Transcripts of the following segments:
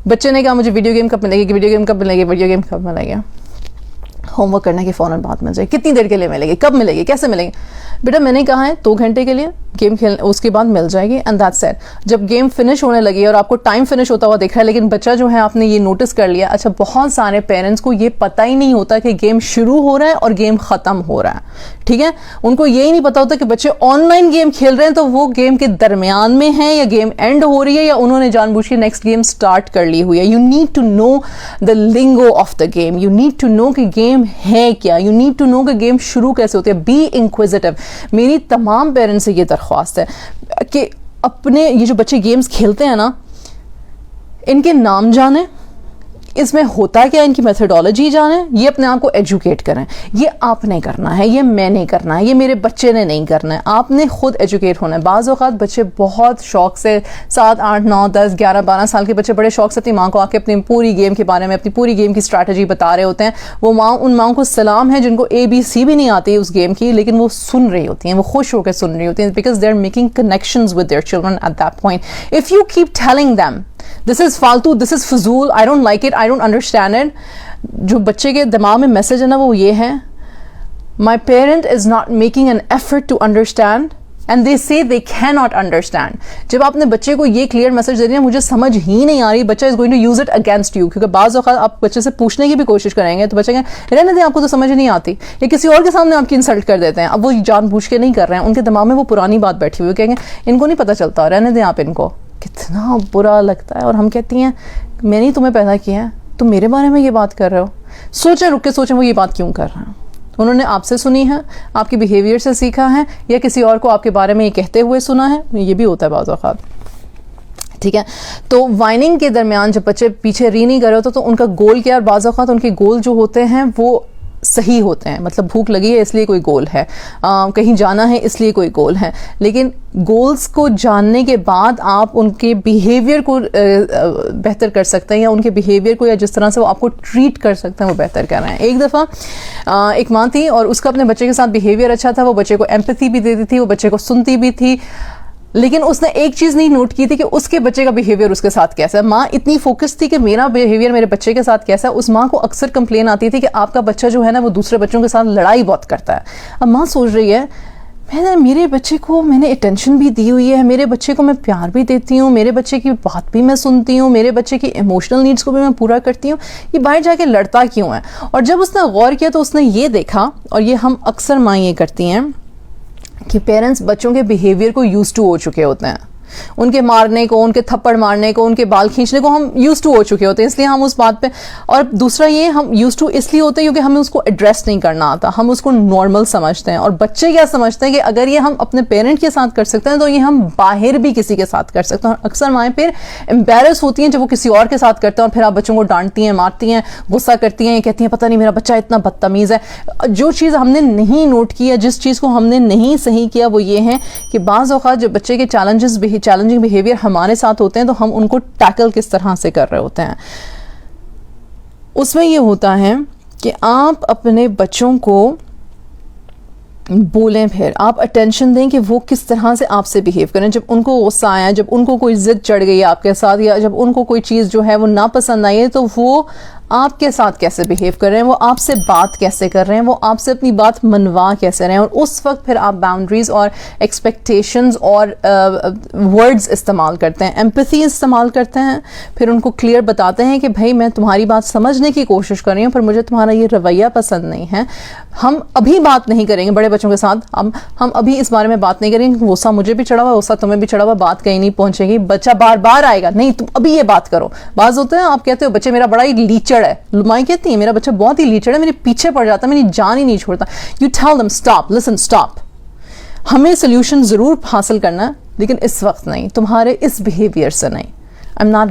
بچے نے کہا مجھے ویڈیو گیم کب ملے گی، ویڈیو گیم کب ملے گی، ویڈیو گیم کب ملے گی، ہوم ورک کرنے کی فوراً بات مل جائے، کتنی دیر کے لیے ملے گی، کب ملے گی، کیسے ملے گی. بیٹا میں نے کہا ہے 2 گھنٹے کے لیے گیم کھیل، اس کے بعد مل جائے گی اینڈ دیٹس اٹ. جب گیم فنش ہونے لگی اور آپ کو ٹائم فنش ہوتا ہوا دیکھ رہا ہے، لیکن بچہ جو ہے آپ نے یہ نوٹس کر لیا. اچھا بہت سارے پیرنٹس کو یہ پتہ ہی نہیں ہوتا کہ گیم شروع ہو رہا ہے اور گیم ختم ہو رہا ہے. ٹھیک ہے، ان کو یہی نہیں پتا ہوتا کہ بچے آن لائن گیم کھیل رہے ہیں تو وہ گیم کے درمیان میں ہیں یا گیم اینڈ ہو رہی ہے یا انہوں نے جان بوجھ کے نیکسٹ گیم سٹارٹ کر لی ہوئی ہے. You need to know the lingo of the game, you need to know کہ گیم ہے کیا، یو نیڈ ٹو نو کہ گیم شروع کیسے ہوتے ہیں. بی انکویزیٹو. میری تمام پیرنٹس سے یہ درخواست ہے کہ اپنے یہ جو بچے گیمز کھیلتے ہیں نا، ان کے نام جانیں، اس میں ہوتا کیا، ان کی میتھڈالوجی جانیں، یہ اپنے آپ کو ایجوکیٹ کریں. یہ آپ نے کرنا ہے، یہ میں نے کرنا ہے، یہ میرے بچے نے نہیں کرنا ہے، آپ نے خود ایجوکیٹ ہونا ہے. بعض اوقات بچے بہت شوق سے 7 8 9 10 11 12 سال کے بچے بڑے شوق سے اپنی ماں کو آ کے اپنی پوری گیم کے بارے میں، اپنی پوری گیم کی اسٹریٹجی بتا رہے ہوتے ہیں. وہ ماں، ان ماؤں کو سلام ہے جن کو ABC بھی نہیں آتی اس گیم کی، لیکن وہ سن رہی ہوتی ہیں، وہ خوش ہو کے سن رہی ہوتی ہیں، because they are making connections with their children at that point. If you keep telling them this is فالتو، دس از فضول، I don't like it, I don't understand it, جو بچے کے دماغ میں میسج ہے نا وہ یہ ہے، my parent is not making an effort to understand and they say they can not understand. جب آپ نے بچے کو یہ کلیئر میسج دے دیا مجھے سمجھ ہی نہیں آ رہی، بچہ is going to use it against you. کیونکہ بعض اوقات آپ بچے سے پوچھنے کی بھی کوشش کریں گے تو بچے کہیں رہنے دیں، آپ کو تو سمجھ نہیں آتی، یا کسی اور کے سامنے آپ کی انسلٹ کر دیتے ہیں. اب وہ جان بوجھ کے نہیں کر رہے ہیں، ان کے دماغ میں وہ پرانی بات بیٹھی ہوئی، کہیں گے ان کو نہیں پتہ چلتا، رہنے دیں آپ ان کو. کتنا برا لگتا ہے. اور ہم کہتی ہیں میں نے تمہیں پیدا کیا ہے، تم میرے بارے میں یہ بات کر رہے ہو. سوچیں، رک کے سوچیں وہ یہ بات کیوں کر رہے ہیں. انہوں نے آپ سے سنی ہے، آپ کی بیہیویئر سے سیکھا ہے، یا کسی اور کو آپ کے بارے میں یہ کہتے ہوئے سنا ہے. یہ بھی ہوتا ہے بعض اوقات. ٹھیک ہے، تو وائننگ کے درمیان جب بچے پیچھے ری نہیں کر رہے ہوتے تو ان کا گول کیا، اور بعض اوقات ان کے گول جو ہوتے ہیں وہ صحیح ہوتے ہیں. مطلب بھوک لگی ہے اس لیے کوئی گول ہے، کہیں جانا ہے اس لیے کوئی گول ہے. لیکن گولز کو جاننے کے بعد آپ ان کے بیہیویئر کو بہتر کر سکتے ہیں، یا ان کے بیہیویئر کو، یا جس طرح سے وہ آپ کو ٹریٹ کر سکتے ہیں وہ بہتر کر رہے ہیں. ایک دفعہ ایک ماں تھی اور اس کا اپنے بچے کے ساتھ بیہیویئر اچھا تھا، وہ بچے کو ایمپتھی بھی دیتی تھی، وہ بچے کو سنتی بھی تھی، لیکن اس نے ایک چیز نہیں نوٹ کی تھی کہ اس کے بچے کا بیہیویئر اس کے ساتھ کیسا ہے. ماں اتنی فوکس تھی کہ میرا بیہیویئر میرے بچے کے ساتھ کیسا ہے. اس ماں کو اکثر کمپلین آتی تھی کہ آپ کا بچہ جو ہے نا وہ دوسرے بچوں کے ساتھ لڑائی بہت کرتا ہے. اب ماں سوچ رہی ہے میرے بچے کو میں نے اٹینشن بھی دی ہوئی ہے، میرے بچے کو میں پیار بھی دیتی ہوں، میرے بچے کی بات بھی میں سنتی ہوں، میرے بچے کی ایموشنل نیڈس کو بھی میں پورا کرتی ہوں، یہ باہر جا کے لڑتا کیوں ہے. اور جب اس نے غور کیا تو اس نے یہ دیکھا، اور یہ ہم اکثر ماں یہ کرتی ہیں کہ پیرنٹس بچوں کے بیہیویئر کو یوز ٹو ہو چکے ہوتے ہیں، ان کے مارنے کو، ان کے تھپڑ مارنے کو، ان کے بال کھینچنے کو ہم یوز ٹو ہو چکے ہوتے ہیں، اس لیے ہم اس بات پہ. اور دوسرا یہ ہم یوز ٹو اس لیے ہوتے ہیں کیونکہ ہمیں اس کو ایڈریس نہیں کرنا آتا، ہم اس کو نارمل سمجھتے ہیں. اور بچے کیا سمجھتے ہیں کہ اگر یہ ہم اپنے پیرنٹ کے ساتھ کر سکتے ہیں تو یہ ہم باہر بھی کسی کے ساتھ کر سکتے ہیں. اور اکثر مائیں پھر امبیرس ہوتی ہیں جب وہ کسی اور کے ساتھ کرتے ہیں، اور پھر آپ بچوں کو ڈانٹتی ہیں، مارتی ہیں، غصہ کرتی ہیں، یہ کہتی ہیں پتہ نہیں میرا بچہ اتنا بدتمیز ہے. جو چیز ہم نے نہیں نوٹ کی، جس چیز کو ہم نے نہیں صحیح کیا، وہ یہ ہے کہ بعض اوقات جو بچے کے چیلنجنگ بیہیویئر ہمارے ساتھ ہوتے ہیں تو ہم ان کو ٹیکل کس طرح سے کر رہے ہوتے ہیں. اس میں یہ ہوتا ہے کہ آپ اپنے بچوں کو بولیں، پھر آپ اٹینشن دیں کہ وہ کس طرح سے آپ سے بیہیو کریں. جب ان کو غصہ آیا، جب ان کو کوئی ضد چڑھ گئی آپ کے ساتھ، یا جب ان کو کوئی چیز جو ہے وہ ناپسند آئی ہے، تو وہ آپ کے ساتھ کیسے بیہیو کر رہے ہیں، وہ آپ سے بات کیسے کر رہے ہیں، وہ آپ سے اپنی بات منوا کیسے رہے ہیں. اور اس وقت پھر آپ باؤنڈریز اور ایکسپیکٹیشنز اور ورڈز استعمال کرتے ہیں، ایمپتھی استعمال کرتے ہیں. پھر ان کو کلیئر بتاتے ہیں کہ بھائی میں تمہاری بات سمجھنے کی کوشش کر رہی ہوں، پر مجھے تمہارا یہ رویہ پسند نہیں ہے. ہم ابھی بات نہیں کریں گے بڑے بچوں کے ساتھ، ہم ابھی اس بارے میں بات نہیں کریں گے. غصہ مجھے بھی چڑھا ہوا، غصہ تمہیں بھی چڑھا ہوا، بات کہیں نہیں پہنچے گی. بچہ بار بار آئے گا، نہیں تم ابھی یہ بات کرو. بعض ہوتے ہیں آپ کہتے ہو بچے میرا بڑا ہی لیچڑ ہے، مائیں کہتی ہیں میرا بچہ بہت ہی لیچڑ ہے، میرے پیچھے پڑ جاتا ہے، میری جان ہی نہیں چھوڑتا. You tell them stop, listen stop. ہمیں سولوشن ضرور حاصل کرنا ہے لیکن اس وقت نہیں، تمہارے اس بیہیویئر سے نہیں. I'm not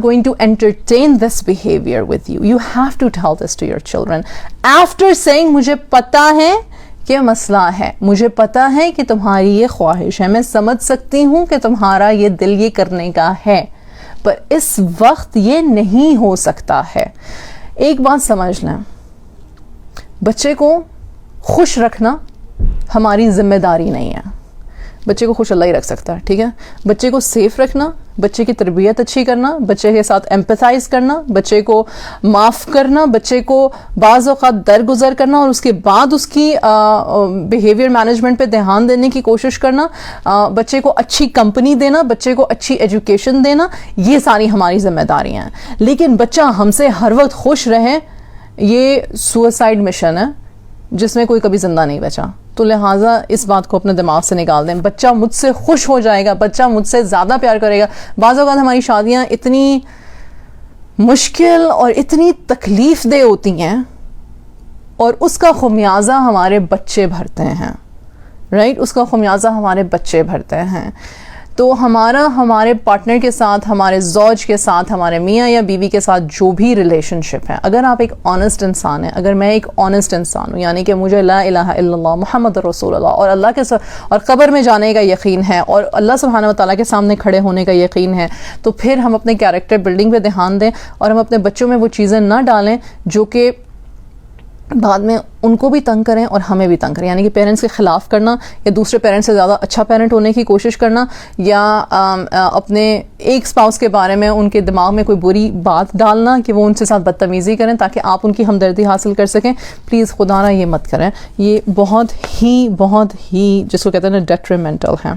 going to entertain this behavior with you. You have to tell this to your children. After saying مجھے پتا ہے کہ مسئلہ ہے، مجھے پتا ہے کہ تمہاری یہ خواہش ہے، میں سمجھ سکتی ہوں کہ تمہارا یہ دل یہ کرنے کا ہے، پر اس وقت یہ نہیں ہو سکتا ہے. ایک بات سمجھ لیں، بچے کو خوش رکھنا ہماری ذمہ داری نہیں ہے. بچے کو خوش اللہ ہی رکھ سکتا ہے، ٹھیک ہے. بچے کو سیف رکھنا بچے کی تربیت اچھی کرنا، بچے کے ساتھ ایمپیتھائز کرنا، بچے کو معاف کرنا، بچے کو بعض اوقات درگزر کرنا اور اس کے بعد اس کی بیہیویئر مینجمنٹ پہ دھیان دینے کی کوشش کرنا، بچے کو اچھی کمپنی دینا، بچے کو اچھی ایجوکیشن دینا، یہ ساری ہماری ذمہ داریاں ہیں. لیکن بچہ ہم سے ہر وقت خوش رہے، یہ سوسائڈ مشن ہے جس میں کوئی کبھی زندہ نہیں بچا. تو لہٰذا اس بات کو اپنے دماغ سے نکال دیں. بچہ مجھ سے خوش ہو جائے گا، بچہ مجھ سے زیادہ پیار کرے گا. بعض اوقات ہماری شادیاں اتنی مشکل اور اتنی تکلیف دہ ہوتی ہیں اور اس کا خمیازہ ہمارے بچے بھرتے ہیں، رائٹ، اس کا خمیازہ ہمارے بچے بھرتے ہیں. تو ہمارے پارٹنر کے ساتھ، ہمارے زوج کے ساتھ، ہمارے میاں یا بیوی کے ساتھ جو بھی ریلیشن شپ ہے، اگر آپ ایک آنےسٹ انسان ہیں، اگر میں ایک آنےسٹ انسان ہوں، یعنی کہ مجھے لا الہ الا اللہ محمد رسول اللہ اور اللہ کے اور قبر میں جانے کا یقین ہے اور اللہ سبحانہ و تعالیٰ کے سامنے کھڑے ہونے کا یقین ہے، تو پھر ہم اپنے کیریکٹر بلڈنگ پہ دھیان دیں اور ہم اپنے بچوں میں وہ چیزیں نہ ڈالیں جو کہ بعد میں ان کو بھی تنگ کریں اور ہمیں بھی تنگ کریں. یعنی کہ پیرنٹس کے خلاف کرنا، یا دوسرے پیرنٹس سے زیادہ اچھا پیرنٹ ہونے کی کوشش کرنا، یا اپنے ایک اسپاؤس کے بارے میں ان کے دماغ میں کوئی بری بات ڈالنا کہ وہ ان سے ساتھ بدتمیزی کریں تاکہ آپ ان کی ہمدردی حاصل کر سکیں. پلیز خدا نہ یہ مت کریں، یہ بہت ہی جس کو کہتے ہیں نا ڈیٹریمنٹل ہے.